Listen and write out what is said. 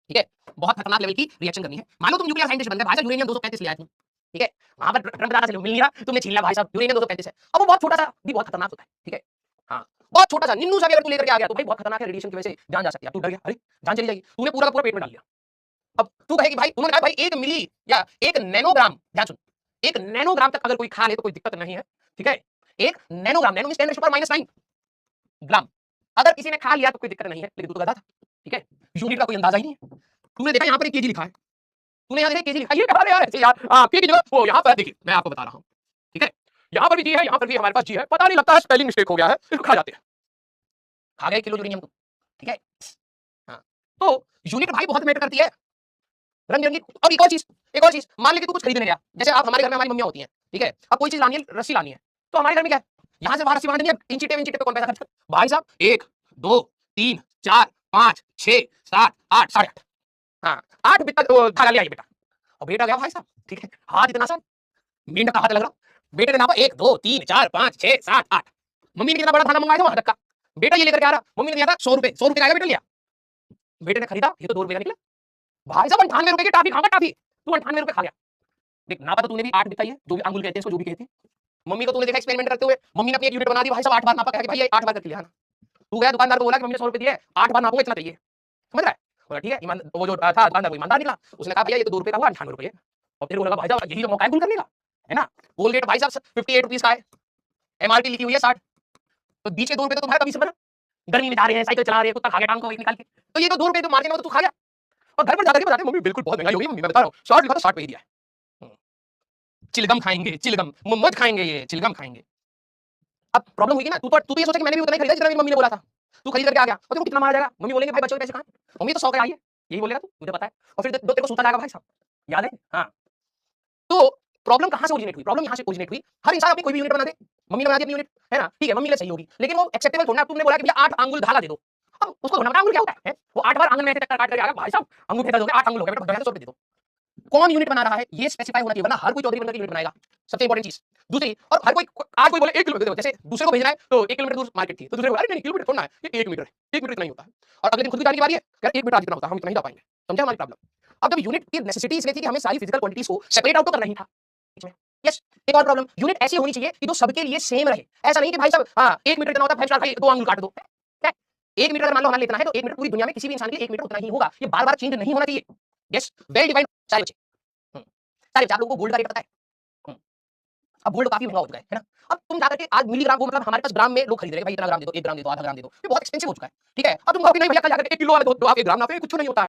ठीक है, बहुत खतरनाक लेवल की रिएक्शन करनी है। मान लो तुम न्यूक्लियर साइंटिस्ट बन गए, भाई साहब यूरेनियम 235 ले आए तुम, ठीक है, वहां पर ट्रम्प बता रहा मिल नहीं रहा, तुमने छीन लिया भाई साहब यूरेनियम 235 है। अब वो बहुत छोटा सा भी बहुत खतरनाक होता है, ठीक है, हाँ, बहुत छोटा सा निन्नू सा भी अगर तू लेकर के आ गया तो भाई बहुत खतरनाक है, रेडिएशन की वजह से जान जा सकती है। अब तू डर गया, अरे जान चली जाएगी, तूने पूरा का पूरा पेट में डाल लिया। अब तू कहे कि भाई, उन्होंने कहा भाई 1 मिली या 1 नैनोग्राम, ध्यान सुन, 1 नैनोग्राम तक अगर कोई खा ले तो कोई दिक्कत नहीं है, ठीक है, 1 नैनोग्राम, नैनो मींस 10⁻⁹ ग्राम, अगर किसी ने खा लिया तो कोई दिक्कत नहीं है, लेकिन तू तो गधा था, ठीक है, यूनिट का कोई अंदाजा ही नहीं है। तूने देखा यहाँ पर 1 केजी लिखा है, तूने यहाँ देखा 1 केजी लिखा है, ये कहा यार ऐसे यार, के की जगह वो यहाँ पर देखिए मैं आपको बता रहा हूँ, ठीक है, यहाँ पर भी जी है, यहाँ पर भी हमारे पास जी है, पता नहीं लगता है स्पेलिंग मिस्टेक हो गया है, इसको खा जाते हैं। खा गए किलो यूरेनियम को, ठीक है, हाँ, तो यूनिट भाई बहुत मैटर करती है, रंग बिरंगी। और एक और चीज, मान ली कि तू कुछ खरीदने गया, जैसे आप हमारे घर में हमारी मम्मियां होती हैं, ठीक है, अब कोई चीज लानी है, रस्सी लानी है, तो हमारे घर में क्या है, यहाँ से वहां रस्सी बांधनी है, इंची टेप पे कौन पैसा खर्च कर, भाई साहब 1 2 3 4 5 6 7 8 साढ़े 8, हाँ 8 बित्ता धागा लिया ये बेटा, और बेटा गया भाई साहब, ठीक है, हाथ इतना सा मेंढक का हाथ लग रहा, बेटे ने नापा 1 2 3 4 5 6 7 8, मम्मी ने कितना बड़ा धागा मंगाया था वहां तक का, बेटा ये लेकर के आ रहा, मम्मी ने दिया था 100 रुपए, 100 रुपए का आएगा बेटा लिया, बेटे ने खरीदा, ये तो 2 रुपए का निकला, भाई साहब 98 रुपए की टाफी खाऊंगा, टाफी तू 98 रुपए खा गया। देख नापा तो तूने भी 8 दिखाई है, जो भी अंगुल कहते हैं इसको, जो भी कहते हैं, मम्मी को तूने देखा एक्सपेरिमेंट करते हुए, मम्मी ने अपनी एक यूनिट बना दी भाई साहब, 8 बार नापा, कहा कि भाई ये 8 बार करके लिया ना, तू गया दुकानदार को बोला कि मम्मी ने 100 रुपए दिए, 8 बार नापूंगा इतना चाहिए, समझ रहा है, बोला ठीक है, ईमान वो जो था दुकानदार वो ईमानदार निकला, उसने कहा भैया ये तो 2 रुपए का हुआ, 98 रुपए, और तेरे को लगा भाई साहब यही तो मौका है गुल करने का, है ना, कोलगेट भाई साहब 58 रुपीस का है, एमआरपी लिखी हुई है 60, तो बीच के 2 रुपए तो तुम्हारा कमीशन बना, गर्मी में जा रहे हैं, साइकिल चला रहे हैं, कुत्ता खा गया टांग को एक निकाल के, तो ये तो 2 रुपए जो मार्जिन में तो तू खा गया, और घर पर जाकर के बताते मम्मी बिल्कुल बहुत महंगाई हो गई, मम्मी मैं बता रहा हूँ 60 लिखा था 60 पे ही दिया है, चिलगम खाएंगे, चिलगम मत खाएंगे, ये चिलगम खाएंगे। अब प्रॉब्लम हुई ना, तू तो ये सोचा कि मैंने भी उतना ही खरीदा जितना मेरी मम्मी ने बोला था, तू खरीद करके आ गया, और तेरे को कितना मारा जाएगा, मम्मी बोलेंगे भाई बच्चों के पैसे कहाँ, मम्मी तो 100 का आई है, यही बोलेगा तू, मुझे पता है, और फिर तेरे को सूता जाएगा भाई साहब, याद है, हाँ, तो प्रॉब्लम कहाँ से ओरिजिनेट हुई, प्रॉब्लम यहाँ से ओरिजिनेट हुई, हर इंसान अपनी कोई भी यूनिट बना दे, मम्मी ने बना दी अपनी यूनिट, है ना, ठीक है, मम्मी ने सही होगी, लेकिन वो एक्सेप्टेबल थोड़ा, तुमने बोला कि भैया 8 अंगुल धागा दे दो, अब उसको धोना अंगुल क्या होता है, वो 8 बार आंगन में ऐसे टक्कर काट करके आ गया, भाई साहब अंगूठे दर्द हो गए, 8 अंगुल हो गए, बेटा भैया 100 रुपए दे दो, कौन यूनिट बना रहा है ये स्पेसिफाई होना चाहिए, वरना हर कोई चौधरी बनकर यूनिट बनाएगा, सबसे इंपॉर्टेंट चीज। दूसरी, और हर कोई आज कोई बोले 1 किलोमीटर, जैसे दूसरे को भेजना है तो 1 किलोमीटर दूर मार्केट थी, तो दूसरे को अरे नहीं किलोमीटर थोड़ा है, ये 1 मीटर है, 1 मीटर इतना ही होता है, और अगले दिन खुद भी जाने की बारी है, यार 1 मीटर जितना होता है, हम इतना ही जा पाएंगे, समझा हमारी प्रॉब्लम। अब जब यूनिट की नेसेसिटी इसलिए थी कि हमें सारी फिजिकल क्वांटिटीज को सेपरेट आउट तो करना ही था, ठीक है, यस, एक और प्रॉब्लम, यूनिट ऐसी होनी चाहिए कि जो सबके लिए सेम रहे, ऐसा नहीं कि भाई साहब हां 1 मीटर इतना होता है, 5 स्टार भाई 2 अंगुल काट दो, क्या 1 मीटर अगर मान लो हमारे लिए इतना है, तो 1 मीटर पूरी दुनिया में किसी भी इंसान के लिए 1 मीटर उतना ही होगा, ये बार-बार चेंज नहीं होना चाहिए, यस, वेल डिफाइंड सारे बच्चे, सारे बच्चे, आप लोगों को गोल्ड का रेट पता है, अब गोल्ड काफी महंगा हो चुका है ना, अब तुम जाकर के आज मिलीग्राम को मतलब हमारे पास ग्राम में लोग खरीद रहे हैं, भाई इतना ग्राम दे दो, 1 ग्राम दे दो, आधा ग्राम दे दो, ये बहुत एक्सपेंसिव हो चुका है, ठीक है, अब तुम कहोगे नहीं भैया कल जाकर 1 किलो वाले दो, आप 1 ग्राम नापे, कुछ नहीं होता है।